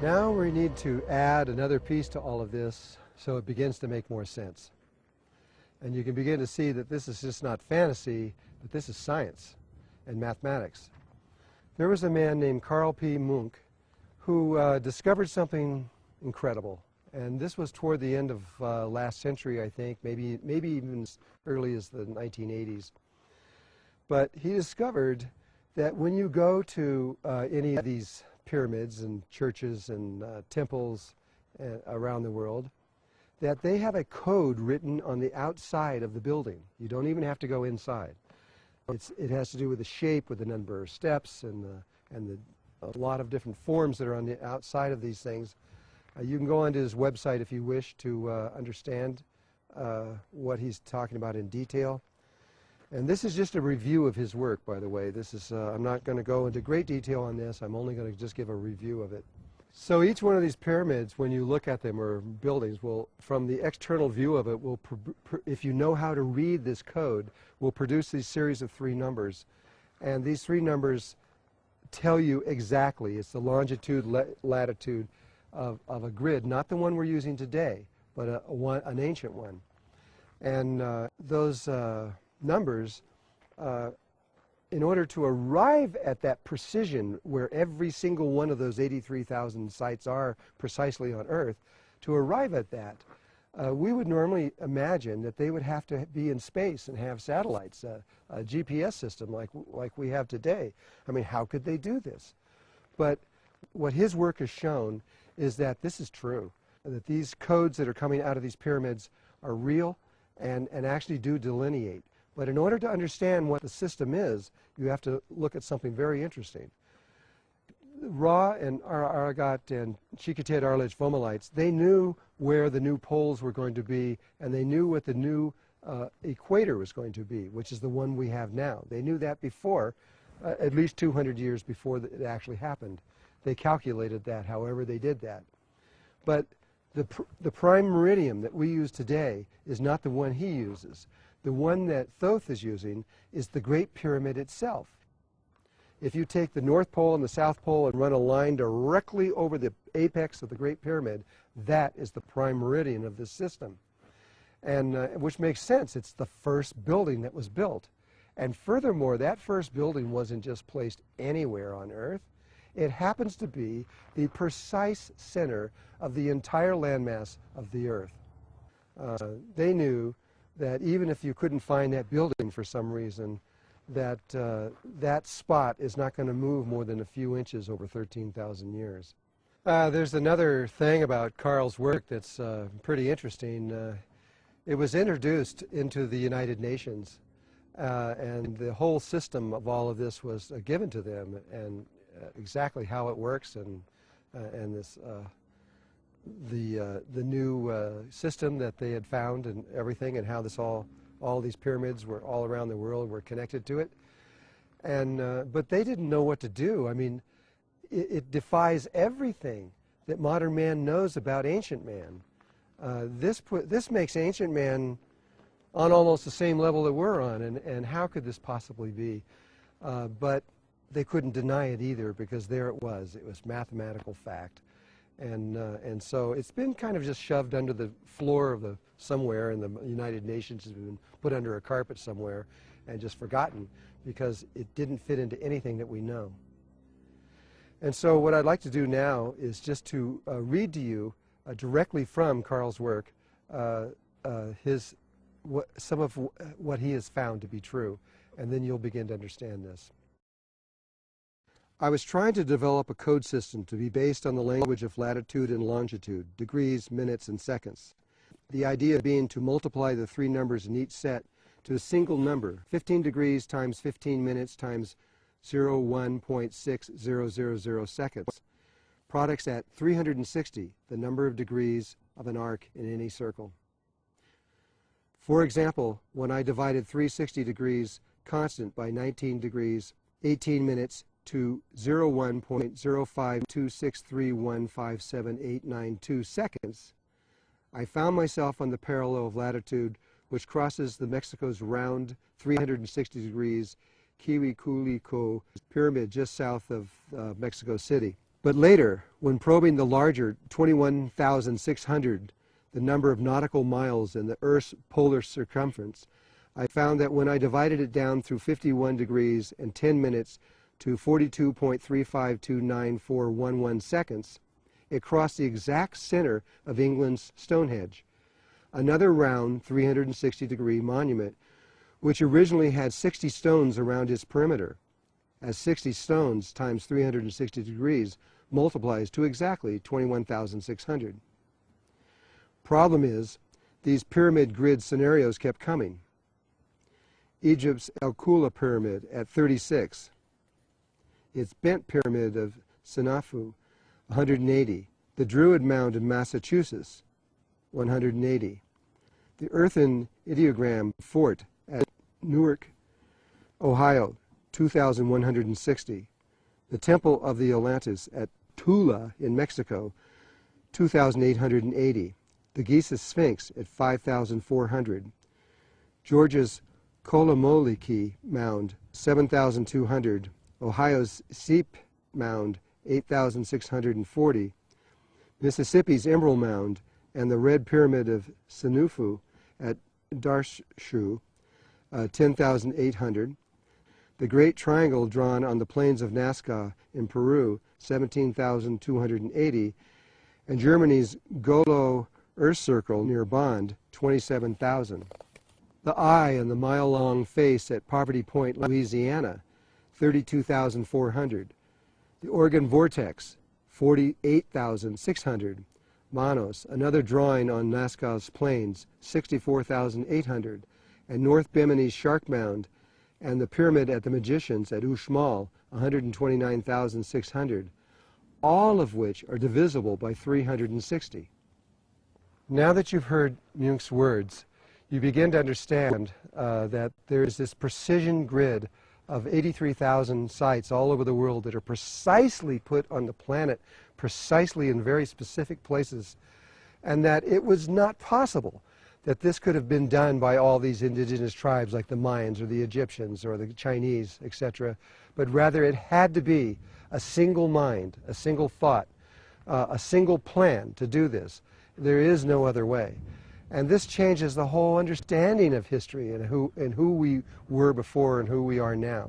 Now we need to add another piece to all of this so it begins to make more sense. And you can begin to see that this is just not fantasy, but this is science and mathematics. There was a man named Carl P. Munck who discovered something incredible. And this was toward the end of last century, I think, maybe even as early as the 1980s. But he discovered that when you go to any of these pyramids and churches and temples around the world, that they have a code written on the outside of the building. You don't even have to go inside. It has to do with the shape, with the number of steps, and a lot of different forms that are on the outside of these things. You can go onto his website if you wish to understand what he's talking about in detail. And this is just a review of his work, by the way. This is, I'm not going to go into great detail on this. I'm only going to just give a review of it. So each one of these pyramids, when you look at them, or buildings, will, from the external view of it, will, if you know how to read this code, will produce these series of 3 numbers. And these 3 numbers tell you exactly, it's the longitude, latitude of a grid, not the one we're using today, but an ancient one. And those numbers, in order to arrive at that precision where every single one of those 83,000 sites are precisely on Earth, to arrive at that, we would normally imagine that they would have to be in space and have satellites, a GPS system like we have today. I mean, how could they do this? But what his work has shown is that this is true, that these codes that are coming out of these pyramids are real and actually do delineate. But in order to understand what the system is, you have to look at something very interesting. Ra and Aragat and Chikatet Arlich Vomalites, they knew where the new poles were going to be, and they knew what the new equator was going to be, which is the one we have now. They knew that before, at least 200 years before it actually happened. They calculated that, however they did that. But the prime meridian that we use today is not the one he uses. The one that Thoth is using is the Great Pyramid itself. If you take the North Pole and the South Pole and run a line directly over the apex of the Great Pyramid, that is the prime meridian of this system. And which makes sense. It's the first building that was built. And furthermore, that first building wasn't just placed anywhere on Earth. It happens to be the precise center of the entire landmass of the Earth. They knew that even if you couldn't find that building for some reason, that that spot is not going to move more than a few inches over 13,000 years. There's another thing about Carl's work that's pretty interesting. It was introduced into the United Nations, and the whole system of all of this was given to them, and exactly how it works, and this the new system that they had found and everything, and how this all these pyramids were all around the world were connected to it. And but they didn't know what to do. I mean, it defies everything that modern man knows about ancient man. This makes ancient man on almost the same level that we're on, and how could this possibly be? But they couldn't deny it either, because there it was. It was mathematical fact. And so it's been kind of just shoved under the floor of somewhere in the United Nations. Has been put under a carpet somewhere and just forgotten, because it didn't fit into anything that we know. And so what I'd like to do now is just to read to you directly from Carl's work some of what he has found to be true, and then you'll begin to understand this. I was trying to develop a code system to be based on the language of latitude and longitude, degrees, minutes, and seconds. The idea being to multiply the 3 numbers in each set to a single number, 15 degrees times 15 minutes times 01.6000 seconds. Products at 360, the number of degrees of an arc in any circle. For example, when I divided 360 degrees constant by 19 degrees, 18 minutes, to 01.05263157892 seconds, I found myself on the parallel of latitude, which crosses the Mexico's round 360 degrees Quihuicuilco pyramid just south of Mexico City. But later, when probing the larger 21,600, the number of nautical miles in the Earth's polar circumference, I found that when I divided it down through 51 degrees and 10 minutes to 42.3529411 seconds, it crossed the exact center of England's Stonehenge, another round 360-degree monument, which originally had 60 stones around its perimeter, as 60 stones times 360 degrees multiplies to exactly 21,600. Problem is, these pyramid grid scenarios kept coming. Egypt's El Kula pyramid at 36, its bent pyramid of Sinafu, 180, the Druid Mound in Massachusetts, 180, the earthen ideogram fort at Newark, Ohio, 2,160, the Temple of the Atlantis at Tula in Mexico, 2,880, the Giza Sphinx at 5,400, Georgia's Kolomoliki Mound, 7,200, Ohio's Seep Mound, 8,640, Mississippi's Emerald Mound, and the Red Pyramid of Sinufu at Darshu, 10,800, the Great Triangle drawn on the plains of Nazca in Peru, 17,280, and Germany's Golo Earth Circle near Bond, 27,000. The eye and the mile-long face at Poverty Point, Louisiana, 32,400. The Oregon Vortex, 48,600. Manos, another drawing on Nazca's plains, 64,800. And North Bimini's Shark Mound, and the Pyramid at the Magicians at Uxmal, 129,600, all of which are divisible by 360. Now that you've heard Munck's words, you begin to understand that there is this precision grid of 83,000 sites all over the world that are precisely put on the planet, precisely in very specific places, and that it was not possible that this could have been done by all these indigenous tribes like the Mayans or the Egyptians or the Chinese, etc., but rather it had to be a single mind, a single thought, a single plan to do this. There is no other way. And this changes the whole understanding of history and who we were before and who we are now.